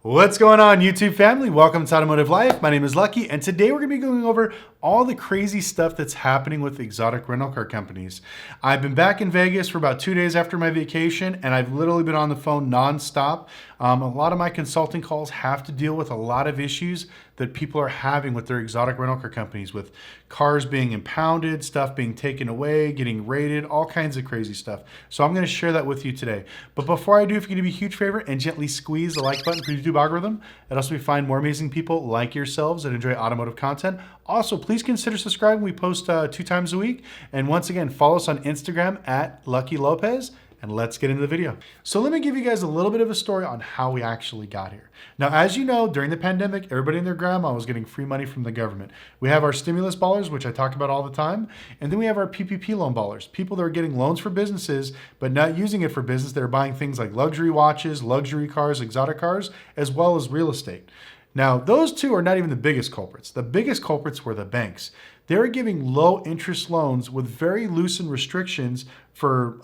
What's going on, YouTube family? Welcome to Automotive Life. My name is Lucky, and today we're going to be going over all the crazy stuff that's happening with exotic rental car companies. I've been back in Vegas for about 2 days after my vacation, and I've literally been on the phone nonstop. A lot of my consulting calls have to deal with a lot of issues that people are having with their exotic rental car companies, with cars being impounded, stuff being taken away, getting raided, all kinds of crazy stuff. So I'm going to share that with you today. But before I do, if you can do me a huge favor and gently squeeze the like button for the YouTube algorithm, it helps me find more amazing people like yourselves that enjoy automotive content. Also, please consider subscribing. We post 2 times a week. And once again, follow us on Instagram at Lucky Lopez. And let's get into the video. So let me give you guys a little bit of a story on how we actually got here. Now, as you know, during the pandemic, everybody and their grandma was getting free money from the government. We have our stimulus ballers, which I talk about all the time. And then we have our PPP loan ballers, people that are getting loans for businesses, but not using it for business. They're buying things like luxury watches, luxury cars, exotic cars, as well as real estate. Now, those two are not even the biggest culprits. The biggest culprits were the banks. They were giving low interest loans with very loosened restrictions for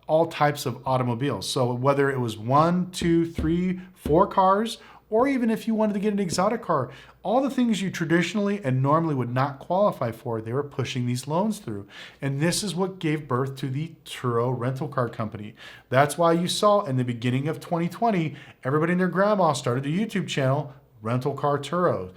all types of automobiles. So whether it was 1, 2, 3, 4 cars, or even if you wanted to get an exotic car, all the things you traditionally and normally would not qualify for, they were pushing these loans through. And this is what gave birth to the Turo rental car company. That's why you saw in the beginning of 2020, everybody and their grandma started a YouTube channel, Rental Car Turo.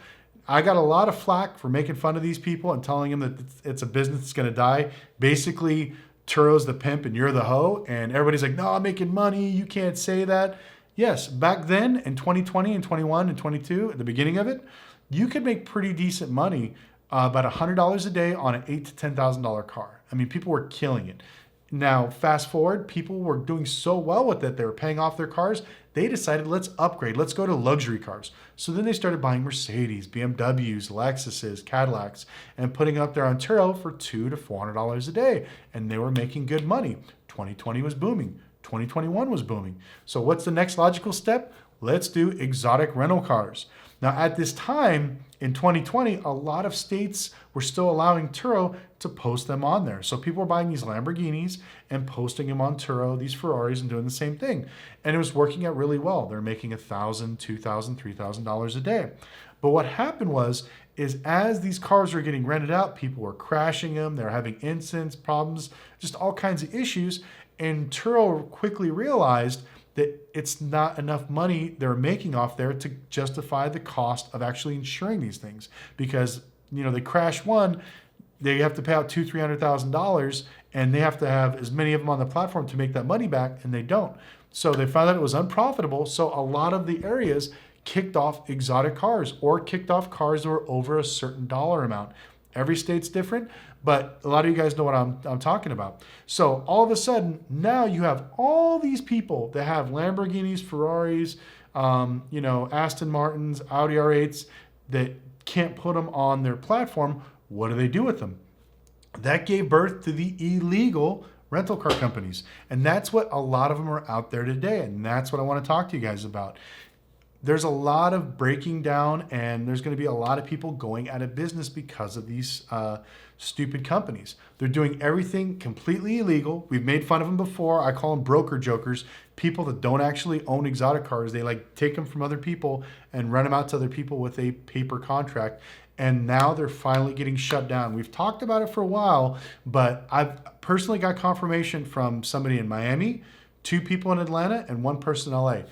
I got a lot of flack for making fun of these people and telling them that it's a business that's going to die. Basically, Turo's the pimp and you're the hoe. And everybody's like, no, I'm making money. You can't say that. Yes, back then in 2020 and 21 and 22, at the beginning of it, you could make pretty decent money, about $100 a day on an $8,000 to $10,000 car. I mean, people were killing it. Now, fast forward, people were doing so well with it. They were paying off their cars. They decided, let's upgrade. Let's go to luxury cars. So then they started buying Mercedes, BMWs, Lexuses, Cadillacs, and putting up their on Turo for $200 to $400 a day. And they were making good money. 2020 was booming. 2021 was booming. So what's the next logical step? Let's do exotic rental cars. Now, at this time in 2020, a lot of states were still allowing Turo to post them on there. So people were buying these Lamborghinis and posting them on Turo, these Ferraris, and doing the same thing. And it was working out really well. They're making $1,000, $2,000, $3,000 a day. But what happened is as these cars were getting rented out, people were crashing them. They're having incidents, problems, just all kinds of issues. And Turo quickly realized that it's not enough money they're making off there to justify the cost of actually insuring these things. Because, you know, they crash one, they have to pay out $200,000, $300,000, and they have to have as many of them on the platform to make that money back, and they don't. So they found out it was unprofitable. So a lot of the areas kicked off exotic cars or kicked off cars that were over a certain dollar amount. Every state's different, but a lot of you guys know what I'm talking about. So all of a sudden, now you have all these people that have Lamborghinis, Ferraris, Aston Martins, Audi R8s that can't put them on their platform. What do they do with them? That gave birth to the illegal rental car companies. And that's what a lot of them are out there today. And that's what I want to talk to you guys about. There's a lot of breaking down, and there's going to be a lot of people going out of business because of these stupid companies. They're doing everything completely illegal. We've made fun of them before. I call them broker jokers, people that don't actually own exotic cars. They like take them from other people and run them out to other people with a paper contract. And now they're finally getting shut down. We've talked about it for a while, but I've personally got confirmation from somebody in Miami, 2 people in Atlanta, and 1 person in LA.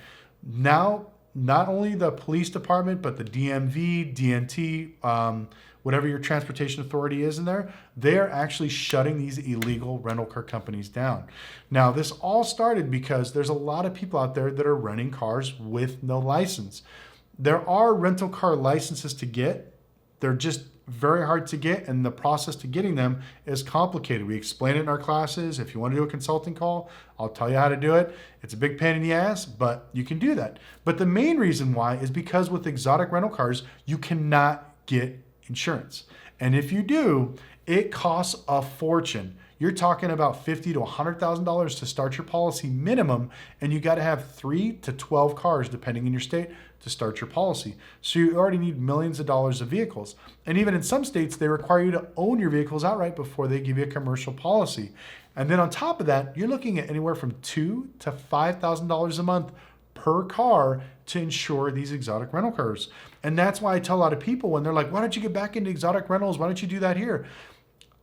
Now, not only the police department, but the DMV, DNT, whatever your transportation authority is in there, they are actually shutting these illegal rental car companies down. Now, this all started because there's a lot of people out there that are renting cars with no license. There are rental car licenses to get. They're just very hard to get, and the process to getting them is complicated. We explain it in our classes. If you want to do a consulting call, I'll tell you how to do it. It's a big pain in the ass, but you can do that. But the main reason why is because with exotic rental cars, you cannot get insurance. And if you do, it costs a fortune. You're talking about $50,000 to $100,000 to start your policy minimum, and you got to have 3 to 12 cars, depending on your state, to start your policy. So you already need millions of dollars of vehicles. And even in some states, they require you to own your vehicles outright before they give you a commercial policy. And then on top of that, you're looking at anywhere from $2,000 to $5,000 a month per car to insure these exotic rental cars. And that's why I tell a lot of people when they're like, why don't you get back into exotic rentals? Why don't you do that here?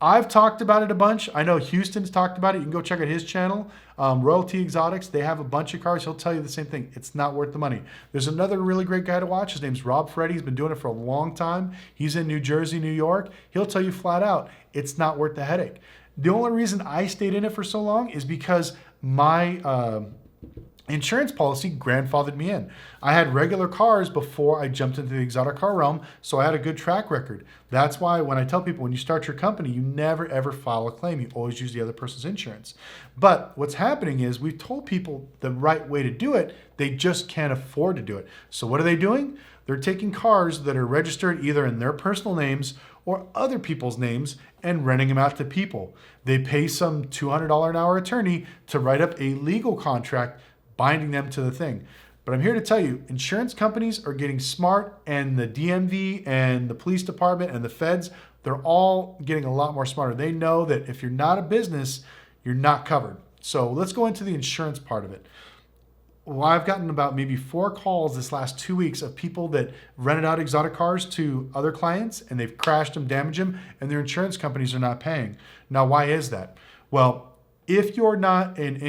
I've talked about it a bunch. I know Houston's talked about it. You can go check out his channel, Royalty Exotics. They have a bunch of cars. He'll tell you the same thing. It's not worth the money. There's another really great guy to watch. His name's Rob Freddy. He's been doing it for a long time. He's in New Jersey, New York. He'll tell you flat out, it's not worth the headache. The only reason I stayed in it for so long is because my insurance policy grandfathered me in. I had regular cars before I jumped into the exotic car realm, so I had a good track record. That's why when I tell people when you start your company, you never ever file a claim. You always use the other person's insurance. But what's happening is we've told people the right way to do it. They just can't afford to do it. So what are they doing? They're taking cars that are registered either in their personal names or other people's names and renting them out to people. They pay some $200 an hour attorney to write up a legal contract binding them to the thing. But I'm here to tell you, insurance companies are getting smart, and the DMV and the police department and the feds, they're all getting a lot more smarter. They know that if you're not a business, you're not covered. So let's go into the insurance part of it. Well, I've gotten about maybe 4 calls this last 2 weeks of people that rented out exotic cars to other clients and they've crashed them, damaged them, and their insurance companies are not paying. Now, why is that? Well, if you're not an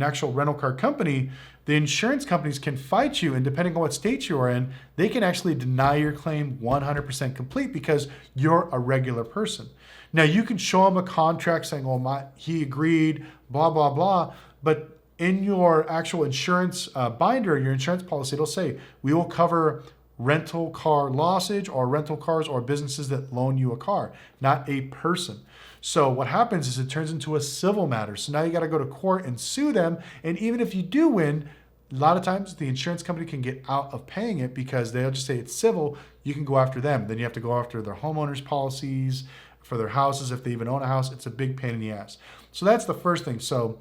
actual rental car company, the insurance companies can fight you, and depending on what state you are in, they can actually deny your claim 100% complete because you're a regular person. Now, you can show them a contract saying, oh, he agreed, blah, blah, blah, but in your actual insurance binder, your insurance policy, it'll say, we will cover rental car lossage or rental cars or businesses that loan you a car, not a person. So what happens is it turns into a civil matter. So now you got to go to court and sue them. And even if you do win, a lot of times the insurance company can get out of paying it because they'll just say it's civil. You can go after them. Then you have to go after their homeowners policies for their houses. If they even own a house, it's a big pain in the ass. So that's the first thing. So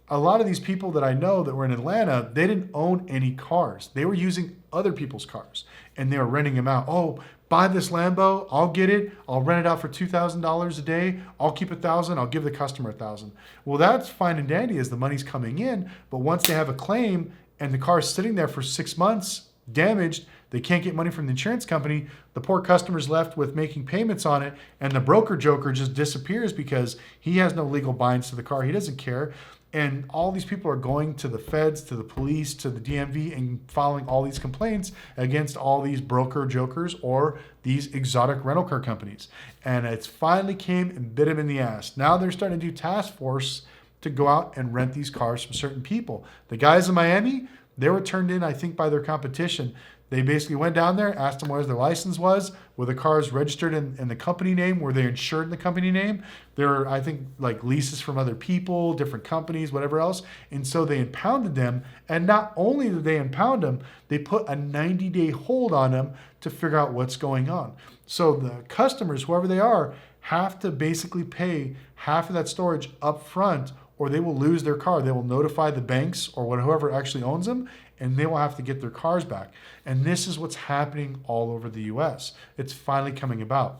a lot of these people that I know that were in Atlanta, they didn't own any cars. They were using other people's cars and they were renting them out. Oh, buy this Lambo, I'll get it. I'll rent it out for $2,000 a day. I'll keep $1,000. I'll give the customer $1,000. Well, that's fine and dandy as the money's coming in. But once they have a claim and the car's sitting there for 6 months, damaged, they can't get money from the insurance company. The poor customer's left with making payments on it, and the broker joker just disappears because he has no legal binds to the car. He doesn't care. And all these people are going to the feds, to the police, to the DMV, and filing all these complaints against all these broker jokers or these exotic rental car companies. And it's finally came and bit them in the ass. Now they're starting to do task force to go out and rent these cars from certain people. The guys in Miami, they were turned in, I think, by their competition. They basically went down there, asked them what their license was, were the cars registered in the company name, were they insured in the company name? There were, I think, like leases from other people, different companies, whatever else. And so they impounded them. And not only did they impound them, they put a 90-day hold on them to figure out what's going on. So the customers, whoever they are, have to basically pay half of that storage up front, or they will lose their car. They will notify the banks or whoever actually owns them, and they will have to get their cars back. And this is what's happening all over the US. It's finally coming about.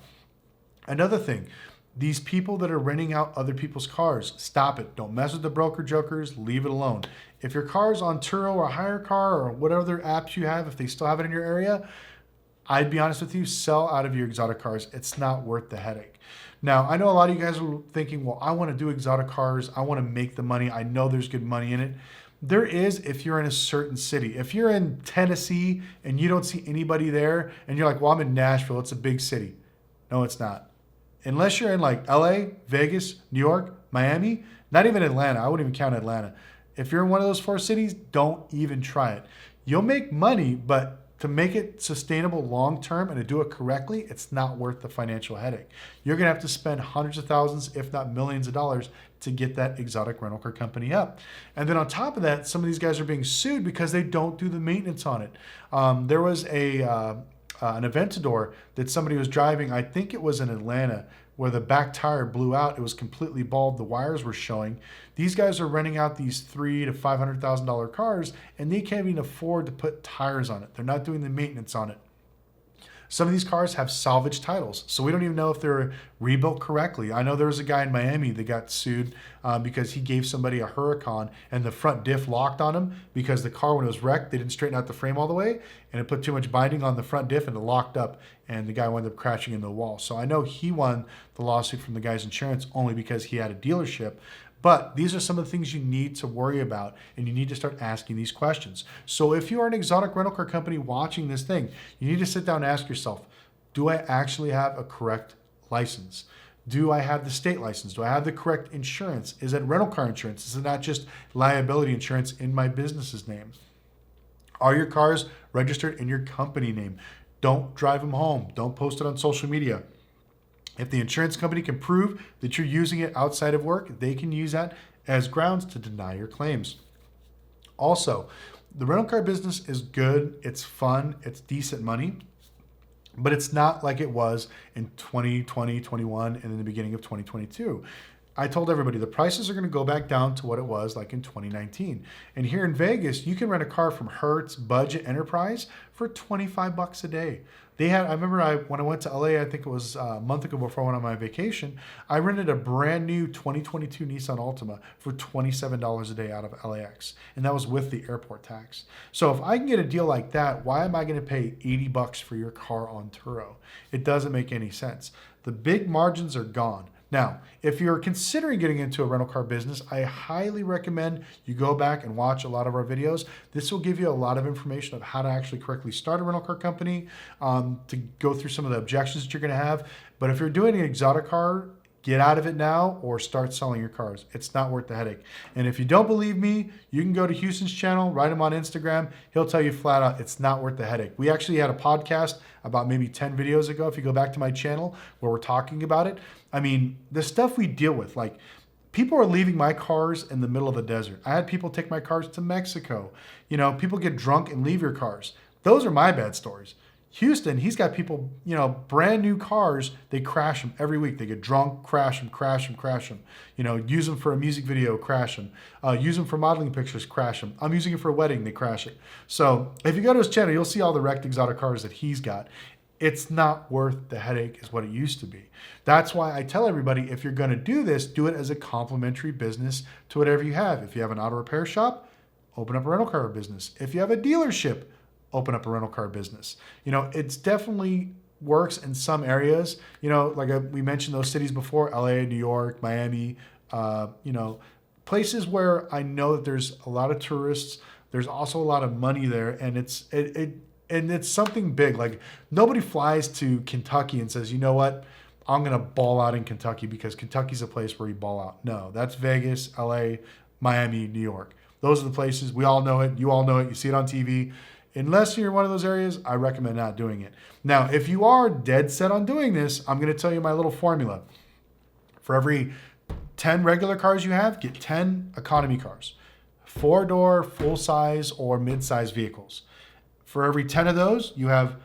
Another thing, these people that are renting out other people's cars, stop it. Don't mess with the broker jokers, leave it alone. If your car is on Turo or Hire Car or whatever other apps you have, if they still have it in your area, I'd be honest with you, sell out of your exotic cars. It's not worth the headache. Now, I know a lot of you guys are thinking, well, I want to do exotic cars. I want to make the money. I know there's good money in it. There is if you're in a certain city. If you're in Tennessee and you don't see anybody there and you're like, well, I'm in Nashville, it's a big city. No, it's not. Unless you're in like LA, Vegas, New York, Miami, not even Atlanta. I wouldn't even count Atlanta. If you're in one of those 4 cities, don't even try it. You'll make money, but to make it sustainable long-term and to do it correctly, it's not worth the financial headache. You're gonna have to spend hundreds of thousands, if not millions of dollars to get that exotic rental car company up. And then on top of that, some of these guys are being sued because they don't do the maintenance on it. There was an Aventador that somebody was driving, I think it was in Atlanta, where the back tire blew out. It was completely bald. The wires were showing. These guys are renting out these $300,000 to $500,000 cars, and they can't even afford to put tires on it. They're not doing the maintenance on it. Some of these cars have salvage titles, so we don't even know if they're rebuilt correctly. I know there was a guy in Miami that got sued because he gave somebody a Huracan and the front diff locked on him because the car, when it was wrecked, they didn't straighten out the frame all the way, and it put too much binding on the front diff and it locked up, and the guy wound up crashing into the wall. So I know he won the lawsuit from the guy's insurance only because he had a dealership. But these are some of the things you need to worry about, and you need to start asking these questions. So if you are an exotic rental car company watching this thing, you need to sit down and ask yourself, do I actually have a correct license? Do I have the state license? Do I have the correct insurance? Is it rental car insurance? Is it not just liability insurance in my business's name? Are your cars registered in your company name? Don't drive them home. Don't post it on social media. If the insurance company can prove that you're using it outside of work, they can use that as grounds to deny your claims. Also, the rental car business is good, it's fun, it's decent money, but it's not like it was in 2020, 21, and in the beginning of 2022. I told everybody the prices are going to go back down to what it was like in 2019. And here in Vegas, you can rent a car from Hertz Budget Enterprise for $25 a day. I remember when I went to LA, I think it was a month ago before I went on my vacation, I rented a brand new 2022 Nissan Altima for $27 a day out of LAX. And that was with the airport tax. So if I can get a deal like that, why am I going to pay $80 for your car on Turo? It doesn't make any sense. The big margins are gone. Now, if you're considering getting into a rental car business, I highly recommend you go back and watch a lot of our videos. This will give you a lot of information of how to actually correctly start a rental car company, to go through some of the objections that you're going to have. But if you're doing an exotic car, get out of it now or start selling your cars. It's not worth the headache. And if you don't believe me, you can go to Houston's channel, write him on Instagram. He'll tell you flat out it's not worth the headache. We actually had a podcast about maybe 10 videos ago, if you go back to my channel, where we're talking about it. I mean, the stuff we deal with, like people are leaving my cars in the middle of the desert. I had people take my cars to Mexico. You know, people get drunk and leave your cars. Those are my bad stories. Houston, he's got people, brand new cars, they crash them every week. They get drunk, crash them, use them for a music video, crash them. Use them for modeling pictures, crash them. I'm using it for a wedding, they crash it. So if you go to his channel, you'll see all the wrecked exotic cars that he's got. It's not worth the headache is what it used to be. That's why I tell everybody, if you're gonna do this, do it as a complementary business to whatever you have. If you have an auto repair shop, open up a rental car business. If you have a dealership, open up a rental car business. It's definitely works in some areas. We mentioned those cities before, LA, New York, Miami, places where I know that there's a lot of tourists. There's also a lot of money there, and it's something big. Like nobody flies to Kentucky and says, you know what, I'm gonna ball out in Kentucky because Kentucky's a place where you ball out. No, that's Vegas, LA, Miami, New York. Those are the places. We all know it. You all know it. You see it on TV. Unless you're in one of those areas, I recommend not doing it. Now, if you are dead set on doing this, I'm going to tell you my little formula. For every 10 regular cars you have, get 10 economy cars. 4-door, full-size, or mid-size vehicles. For every 10 of those, you have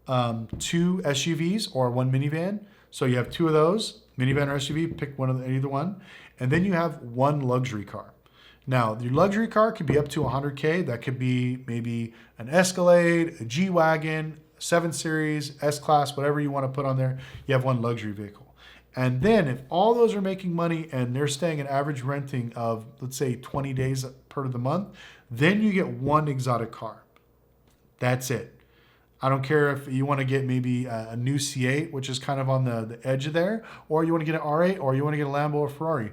2 SUVs or 1 minivan. So you have 2 of those, minivan or SUV, pick either one. And then you have 1 luxury car. Now, your luxury car could be up to $100K. That could be maybe an Escalade, a G-Wagon, 7 Series, S-Class, whatever you want to put on there. You have 1 luxury vehicle. And then if all those are making money and they're staying an average renting of, let's say, 20 days per the month, then you get 1 exotic car. That's it. I don't care if you want to get maybe a new C8, which is kind of on the edge of there, or you want to get an R8, or you want to get a Lambo or Ferrari.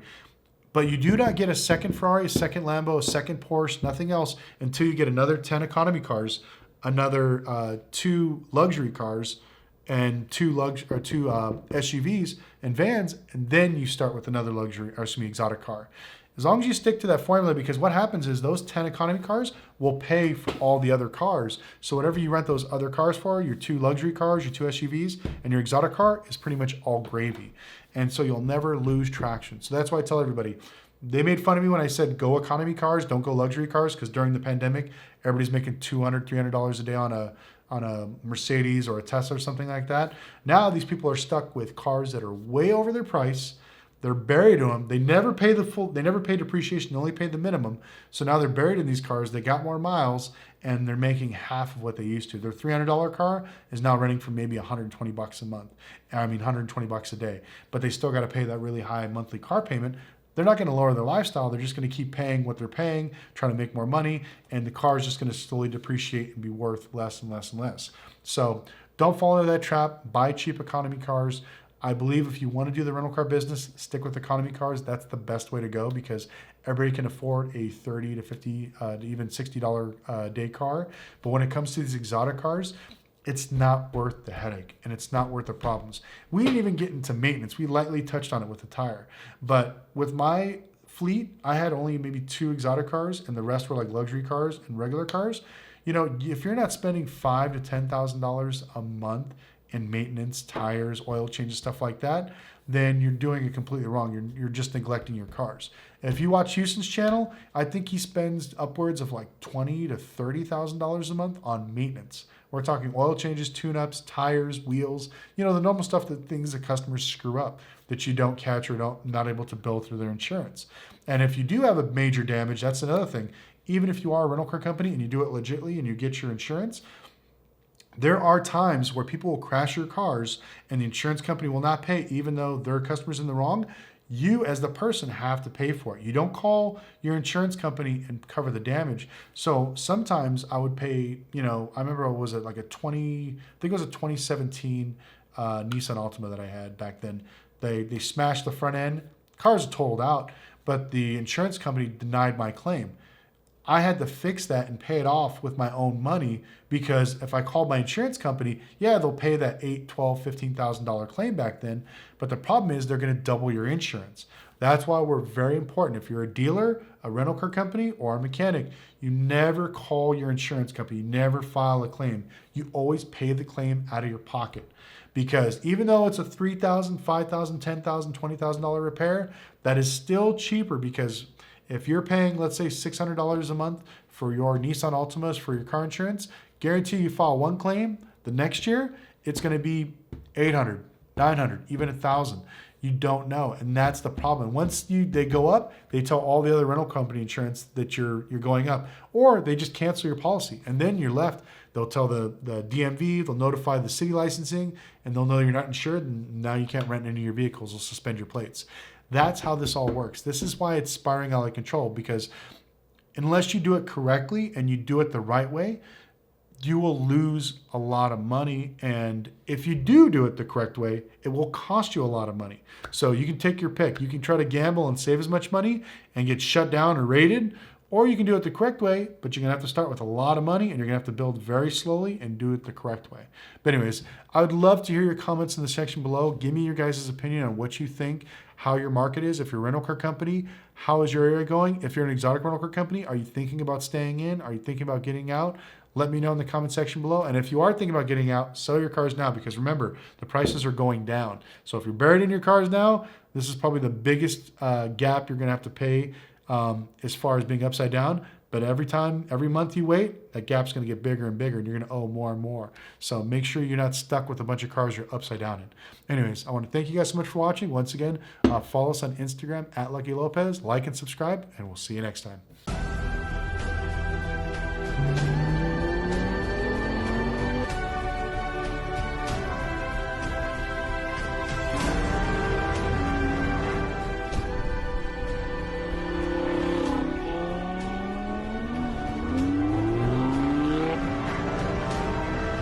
But you do not get a second Ferrari, a second Lambo, a second Porsche, nothing else until you get another 10 economy cars, another 2 luxury cars, and 2 SUVs and vans, and then you start with another exotic car. As long as you stick to that formula, because what happens is those 10 economy cars will pay for all the other cars. So whatever you rent those other cars for, your 2 luxury cars, your 2 SUVs, and your exotic car is pretty much all gravy. And so you'll never lose traction. So that's why I tell everybody, they made fun of me when I said go economy cars, don't go luxury cars, because during the pandemic, everybody's making $200, $300 a day on a Mercedes or a Tesla or something like that. Now these people are stuck with cars that are way over their price. They're buried in them. They never pay they never pay depreciation. They only pay the minimum. So now they're buried in these cars. They got more miles and they're making half of what they used to. Their $300 car is now running for maybe 120 bucks a month. I mean, 120 bucks a day, but they still got to pay that really high monthly car payment. They're not going to lower their lifestyle. They're just going to keep paying what they're paying, trying to make more money. And the car is just going to slowly depreciate and be worth less and less and less. So don't fall into that trap. Buy cheap economy cars. I believe if you want to do the rental car business, stick with economy cars. That's the best way to go because everybody can afford a $30 to $50 to even $60 day car. But when it comes to these exotic cars, it's not worth the headache and it's not worth the problems. We didn't even get into maintenance. We lightly touched on it with the tire. But with my fleet, I had only maybe 2 exotic cars and the rest were like luxury cars and regular cars. You know, if you're not spending $5,000 to $10,000 a month in maintenance, tires, oil changes, stuff like that, then you're doing it completely wrong. You're just neglecting your cars. And if you watch Houston's channel, I think he spends upwards of like $20,000 to $30,000 a month on maintenance. We're talking oil changes, tune-ups, tires, wheels, you know, the normal stuff, that things that customers screw up that you don't catch or not able to bill through their insurance. And if you do have a major damage, that's another thing. Even if you are a rental car company and you do it legitly and you get your insurance, there are times where people will crash your cars and the insurance company will not pay even though their customer's in the wrong. You as the person have to pay for it. You don't call your insurance company and cover the damage. So sometimes I would pay, you know, I remember was it like I think it was a 2017 Nissan Altima that I had back then. They smashed the front end. Car's totaled out, but the insurance company denied my claim. I had to fix that and pay it off with my own money because if I called my insurance company, yeah, they'll pay that $8,000, $12,000, $15,000 claim back then. But the problem is they're going to double your insurance. That's why we're very important. If you're a dealer, a rental car company, or a mechanic, you never call your insurance company. You never file a claim. You always pay the claim out of your pocket. Because even though it's a $3,000, $5,000, $10,000, $20,000 repair, that is still cheaper because if you're paying, let's say, $600 a month for your Nissan Altimas for your car insurance, guarantee you file one claim, the next year, it's going to be $800, $900, even $1,000. You don't know, and that's the problem. Once they go up, they tell all the other rental company insurance that you're going up, or they just cancel your policy, and then you're left. They'll tell the DMV, they'll notify the city licensing, and they'll know you're not insured, and now you can't rent any of your vehicles. They'll suspend your plates. That's how this all works. This is why it's spiraling out of control, because unless you do it correctly and you do it the right way, you will lose a lot of money. And if you do it the correct way, it will cost you a lot of money. So you can take your pick. You can try to gamble and save as much money and get shut down or raided, or you can do it the correct way, but you're going to have to start with a lot of money and you're going to have to build very slowly and do it the correct way. But anyways, I would love to hear your comments in the section below. Give me your guys' opinion on what you think, how your market is. If you're a rental car company, how is your area going? If you're an exotic rental car company, are you thinking about staying in? Are you thinking about getting out? Let me know in the comment section below. And if you are thinking about getting out, sell your cars now, because remember, the prices are going down. So if you're buried in your cars now, this is probably the biggest gap you're going to have to pay as far as being upside down. But every month you wait, that gap's going to get bigger and bigger, and you're going to owe more and more. So make sure you're not stuck with a bunch of cars you're upside down in. Anyways, I want to thank you guys so much for watching. Once again, follow us on Instagram @LuckyLopez, like and subscribe, and we'll see you next time.